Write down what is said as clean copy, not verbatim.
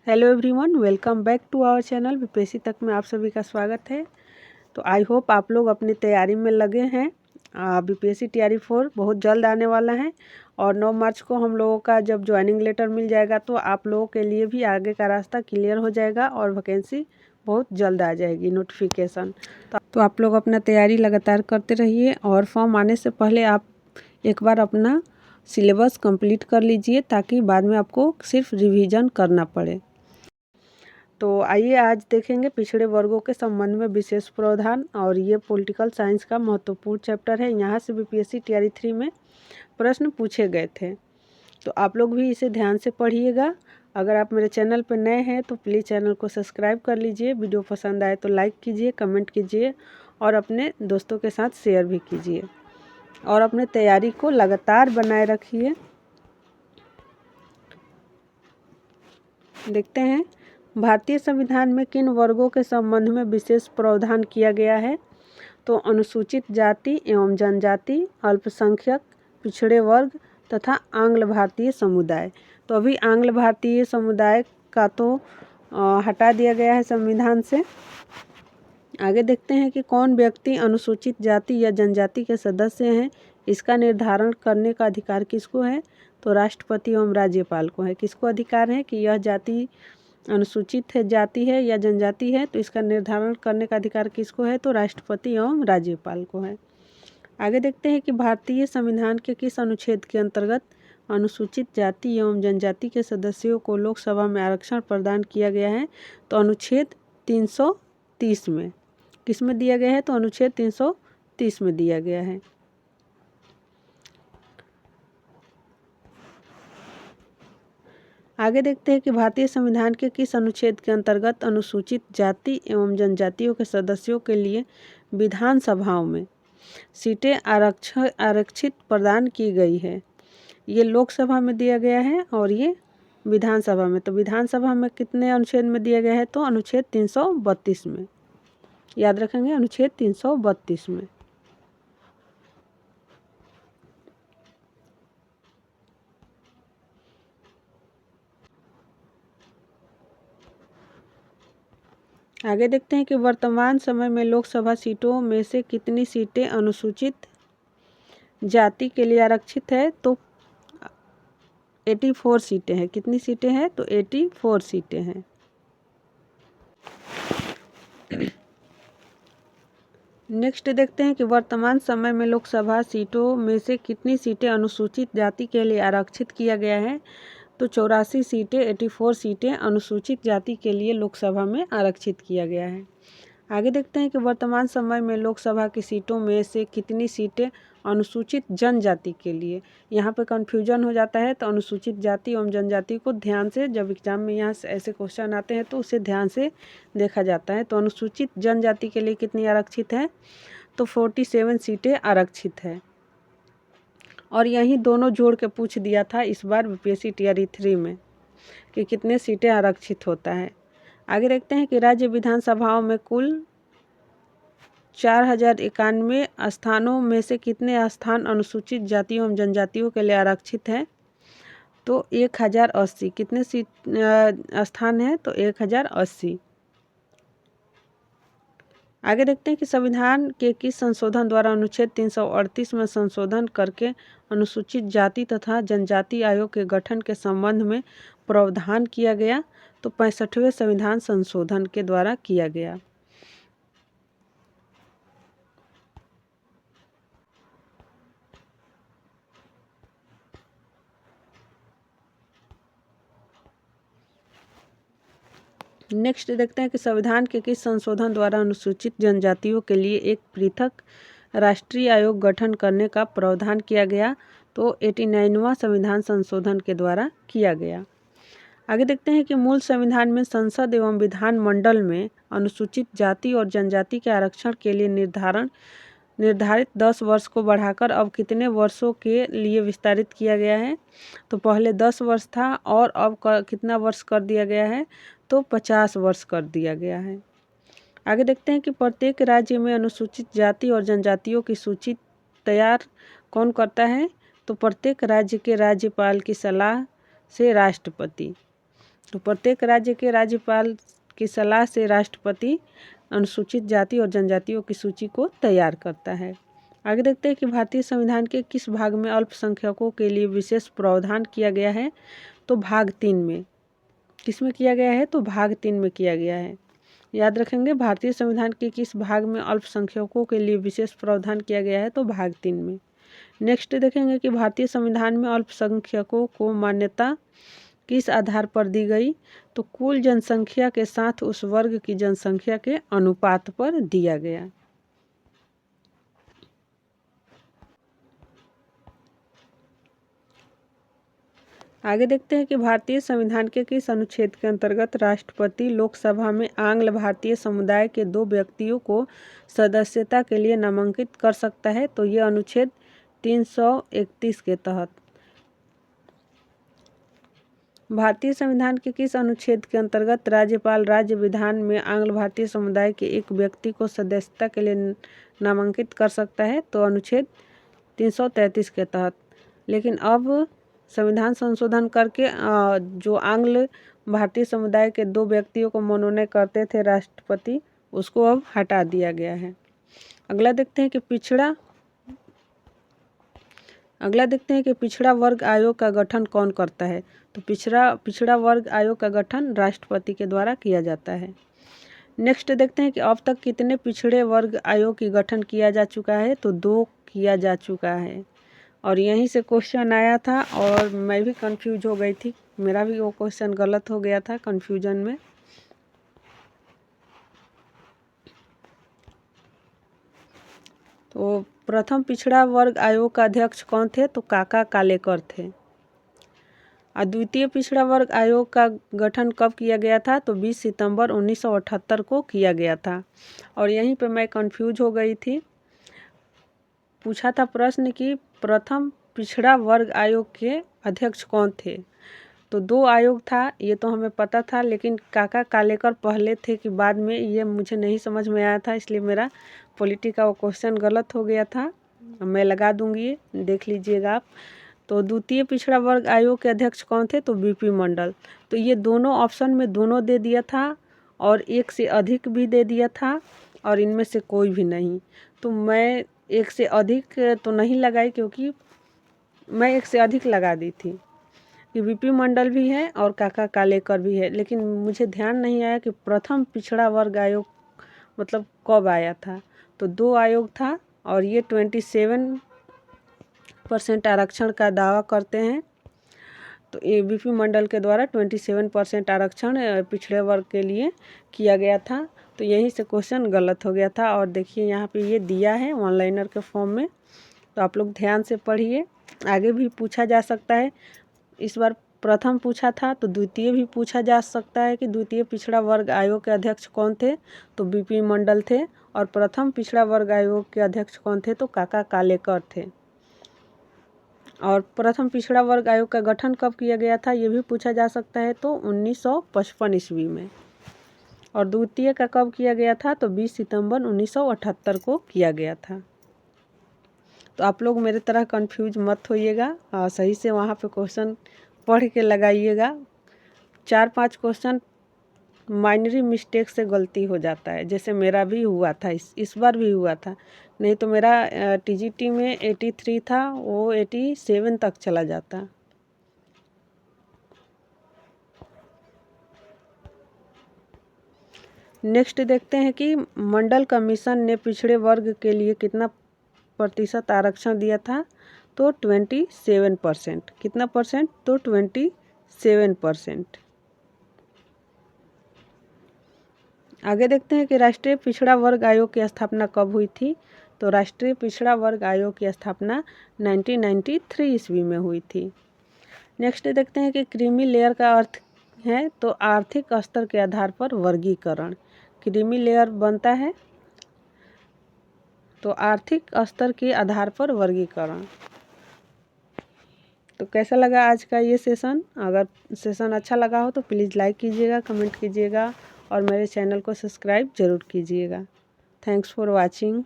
Hello everyone, welcome back to our channel BPSC तक में आप सभी का स्वागत है। तो आई होप आप लोग अपनी तैयारी में लगे हैं। बीपीएससी टीआरई 4 बहुत जल्द आने वाला है और 9 मार्च को हम लोगों का जब ज्वाइनिंग लेटर मिल जाएगा तो आप लोगों के लिए भी आगे का रास्ता क्लियर हो जाएगा और वैकेंसी बहुत जल्द आ जाएगी नोटिफिकेशन। तो आप लोग अपना तैयारी लगातार करते रहिए और फॉर्म आने से पहले आप एक बार अपना सिलेबस कंप्लीट कर लीजिए ताकि बाद में आपको सिर्फ रिवीजन करना पड़े। तो आइए आज देखेंगे पिछड़े वर्गों के संबंध में विशेष प्रावधान, और ये पॉलिटिकल साइंस का महत्वपूर्ण चैप्टर है। यहाँ से बीपीएससी टीआरई 3 में प्रश्न पूछे गए थे, तो आप लोग भी इसे ध्यान से पढ़िएगा। अगर आप मेरे चैनल पर नए हैं तो प्लीज़ चैनल को सब्सक्राइब कर लीजिए। वीडियो पसंद आए तो लाइक कीजिए, कमेंट कीजिए और अपने दोस्तों के साथ शेयर भी कीजिए और अपने तैयारी को लगातार बनाए रखिए। देखते हैं भारतीय संविधान में किन वर्गों के संबंध में विशेष प्रावधान किया गया है। तो अनुसूचित जाति एवं जनजाति, अल्पसंख्यक, पिछड़े वर्ग तथा आंग्ल भारतीय समुदाय। तो अभी आंग्ल भारतीय समुदाय का तो हटा दिया गया है संविधान से। आगे देखते हैं कि कौन व्यक्ति अनुसूचित जाति या जनजाति के सदस्य हैं। इसका निर्धारण करने का अधिकार किसको है। तो राष्ट्रपति एवं राज्यपाल को है। किसको अधिकार है कि यह जाति अनुसूचित है, जाति है या जनजाति है, तो इसका निर्धारण करने का अधिकार किसको है। तो राष्ट्रपति एवं राज्यपाल को है। आगे देखते हैं कि भारतीय संविधान के किस अनुच्छेद के अंतर्गत अनुसूचित जाति एवं जनजाति के सदस्यों को लोकसभा में आरक्षण प्रदान किया गया है। तो अनुच्छेद 330 में। किस में दिया गया है। तो अनुच्छेद 330 में दिया गया है। आगे देखते हैं कि भारतीय संविधान के किस अनुच्छेद के अंतर्गत अनुसूचित जाति एवं जनजातियों के सदस्यों के लिए विधानसभाओं में सीटें आरक्षित प्रदान की गई है। ये लोकसभा में दिया गया है और ये विधानसभा में। तो विधानसभा में कितने अनुच्छेद में दिया गया है। तो अनुच्छेद 332 में। याद रखेंगे, अनुच्छेद 332 में। आगे देखते हैं कि वर्तमान समय में लोकसभा सीटों में से कितनी सीटें अनुसूचित जाति के लिए आरक्षित है। तो 84 सीटें हैं। कितनी सीटें हैं। तो 84 सीटें हैं। नेक्स्ट देखते हैं कि वर्तमान समय में लोकसभा सीटों में से कितनी सीटें अनुसूचित जाति के लिए आरक्षित किया गया है। तो 84 सीटें, 84 सीटें अनुसूचित जाति के लिए लोकसभा में आरक्षित किया गया है। आगे देखते हैं कि वर्तमान समय में लोकसभा की सीटों में से कितनी सीटें अनुसूचित जनजाति के लिए। यहाँ पे कन्फ्यूजन हो जाता है, तो अनुसूचित जाति एवं जनजाति को ध्यान से, जब एग्जाम में यहाँ से ऐसे क्वेश्चन आते हैं तो उसे ध्यान से देखा जाता है। तो अनुसूचित जनजाति के लिए कितनी आरक्षित है। तो 47 सीटें आरक्षित है। और यही दोनों जोड़ के पूछ दिया था इस बार बीपीएससी टीआरई 3 में कि कितने सीटें आरक्षित होता है। आगे देखते हैं कि राज्य विधानसभाओं में कुल 4091 स्थानों में से कितने स्थान अनुसूचित जातियों एवं जनजातियों के लिए आरक्षित है। तो 1080। कितने स्थान है। तो 1080। आगे देखते हैं कि संविधान के किस संशोधन द्वारा अनुच्छेद 338 में संशोधन करके अनुसूचित जाति तथा जनजाति आयोग के गठन के संबंध में प्रावधान किया गया। तो 65वें संविधान संशोधन के द्वारा किया गया। नेक्स्ट देखते हैं कि संविधान के किस संशोधन द्वारा अनुसूचित जनजातियों के लिए एक पृथक राष्ट्रीय आयोग गठन करने का प्रावधान किया गया। तो 89वां संविधान संशोधन के द्वारा किया गया। आगे देखते हैं कि मूल संविधान में संसद एवं विधान मंडल में अनुसूचित जाति और जनजाति के आरक्षण के लिए निर्धारित 10 वर्ष को बढ़ाकर अब कितने वर्षों के लिए विस्तारित किया गया है। तो पहले 10 वर्ष था और अब कितना वर्ष कर दिया गया है। तो 50 वर्ष कर दिया गया है। आगे देखते हैं कि प्रत्येक राज्य में अनुसूचित जाति और जनजातियों की सूची तैयार कौन करता है। तो प्रत्येक राज्य के राज्यपाल की सलाह से राष्ट्रपति। तो प्रत्येक राज्य के राज्यपाल की सलाह से राष्ट्रपति अनुसूचित जाति और जनजातियों की सूची को तैयार करता है। आगे देखते हैं कि भारतीय संविधान के किस भाग में अल्पसंख्यकों के लिए विशेष प्रावधान किया गया है। तो भाग 3 में। किस में किया गया है? तो भाग 3 में किया गया है। याद रखेंगे, भारतीय संविधान के किस भाग में अल्पसंख्यकों के लिए विशेष प्रावधान किया गया है। तो भाग 3 में। नेक्स्ट देखेंगे कि भारतीय संविधान में अल्पसंख्यकों को मान्यता किस आधार पर दी गई। तो कुल जनसंख्या के साथ उस वर्ग की जनसंख्या के अनुपात पर दिया गया। आगे देखते हैं कि भारतीय संविधान के किस अनुच्छेद के अंतर्गत राष्ट्रपति लोकसभा में आंग्ल भारतीय समुदाय के 2 व्यक्तियों को सदस्यता के लिए नामांकित कर सकता है। तो ये अनुच्छेद 331 के तहत। भारतीय संविधान के किस अनुच्छेद के अंतर्गत राज्यपाल राज्य विधान में आंग्ल भारतीय समुदाय के एक व्यक्ति को सदस्यता के लिए नामांकित कर सकता है। तो अनुच्छेद 333 के तहत। लेकिन अब संविधान संशोधन करके जो आंग्ल भारतीय समुदाय के 2 व्यक्तियों को मनोनीत करते थे राष्ट्रपति, उसको अब हटा दिया गया है। अगला देखते हैं कि पिछड़ा वर्ग आयोग का गठन कौन करता है। तो पिछड़ा वर्ग आयोग का गठन राष्ट्रपति के द्वारा किया जाता है। नेक्स्ट देखते हैं कि अब तक कितने पिछड़े वर्ग आयोग की गठन किया जा चुका है। तो 2 किया जा चुका है। और यहीं से क्वेश्चन आया था और मैं भी कंफ्यूज हो गई थी। मेरा भी वो क्वेश्चन गलत हो गया था कंफ्यूजन में। तो प्रथम पिछड़ा वर्ग आयोग का अध्यक्ष कौन थे। तो काका कालेकर थे। और द्वितीय पिछड़ा वर्ग आयोग का गठन कब किया गया था। तो 20 सितंबर 1978 को किया गया था। और यहीं पे मैं कंफ्यूज हो गई थी। पूछा था प्रश्न कि प्रथम पिछड़ा वर्ग आयोग के अध्यक्ष कौन थे। तो 2 आयोग था, ये तो हमें पता था, लेकिन काका कालेकर पहले थे कि बाद में, ये मुझे नहीं समझ में आया था, इसलिए मेरा पॉलिटी का वो क्वेश्चन गलत हो गया था। मैं लगा दूंगी, देख लीजिएगा आप। तो द्वितीय पिछड़ा वर्ग आयोग के अध्यक्ष कौन थे। तो बीपी मंडल। तो ये दोनों ऑप्शन में दोनों दे दिया था और एक से अधिक भी दे दिया था और इनमें से कोई भी नहीं। तो मैं एक से अधिक तो नहीं लगाई, क्योंकि मैं एक से अधिक लगा दी थी कि बीपी मंडल भी है और काका कालेकर भी है। लेकिन मुझे ध्यान नहीं आया कि प्रथम पिछड़ा वर्ग आयोग मतलब कब आया था। तो 2 आयोग था और ये 27% आरक्षण का दावा करते हैं। तो ये बीपी मंडल के द्वारा 27% आरक्षण पिछड़े वर्ग के लिए किया गया था। तो यहीं से क्वेश्चन गलत हो गया था। और देखिए यहाँ पे ये दिया है ऑनलाइनर के फॉर्म में, तो आप लोग ध्यान से पढ़िए। आगे भी पूछा जा सकता है। इस बार प्रथम पूछा था, तो द्वितीय भी पूछा जा सकता है कि द्वितीय पिछड़ा वर्ग आयोग के अध्यक्ष कौन थे। तो बीपी मंडल थे। और प्रथम पिछड़ा वर्ग आयोग के अध्यक्ष कौन थे। तो काका कालेकर थे। और प्रथम पिछड़ा वर्ग आयोग का गठन कब किया गया था, ये भी पूछा जा सकता है। तो 1955 ईस्वी में। और द्वितीय का कब किया गया था। तो 20 सितंबर 1978 को किया गया था। तो आप लोग मेरे तरह कंफ्यूज मत होइएगा और सही से वहाँ पे क्वेश्चन पढ़ के लगाइएगा। 4-5 क्वेश्चन माइनरी मिस्टेक से गलती हो जाता है, जैसे मेरा भी हुआ था, इस बार भी हुआ था। नहीं तो मेरा टीजीटी में 83 था, वो 87 तक चला जाता। नेक्स्ट देखते हैं कि मंडल कमीशन ने पिछड़े वर्ग के लिए कितना प्रतिशत आरक्षण दिया था। तो 27%। कितना परसेंट। तो 27%। आगे देखते हैं कि राष्ट्रीय पिछड़ा वर्ग आयोग की स्थापना कब हुई थी। तो राष्ट्रीय पिछड़ा वर्ग आयोग की स्थापना 1993 ईस्वी में हुई थी। नेक्स्ट देखते हैं कि क्रीमी लेयर का अर्थ है। तो आर्थिक स्तर के आधार पर वर्गीकरण। क्रीमी लेयर बनता है तो आर्थिक स्तर के आधार पर वर्गीकरण। तो कैसा लगा आज का ये सेशन। अगर सेशन अच्छा लगा हो तो प्लीज़ लाइक कीजिएगा, कमेंट कीजिएगा और मेरे चैनल को सब्सक्राइब ज़रूर कीजिएगा। Thanks for watching.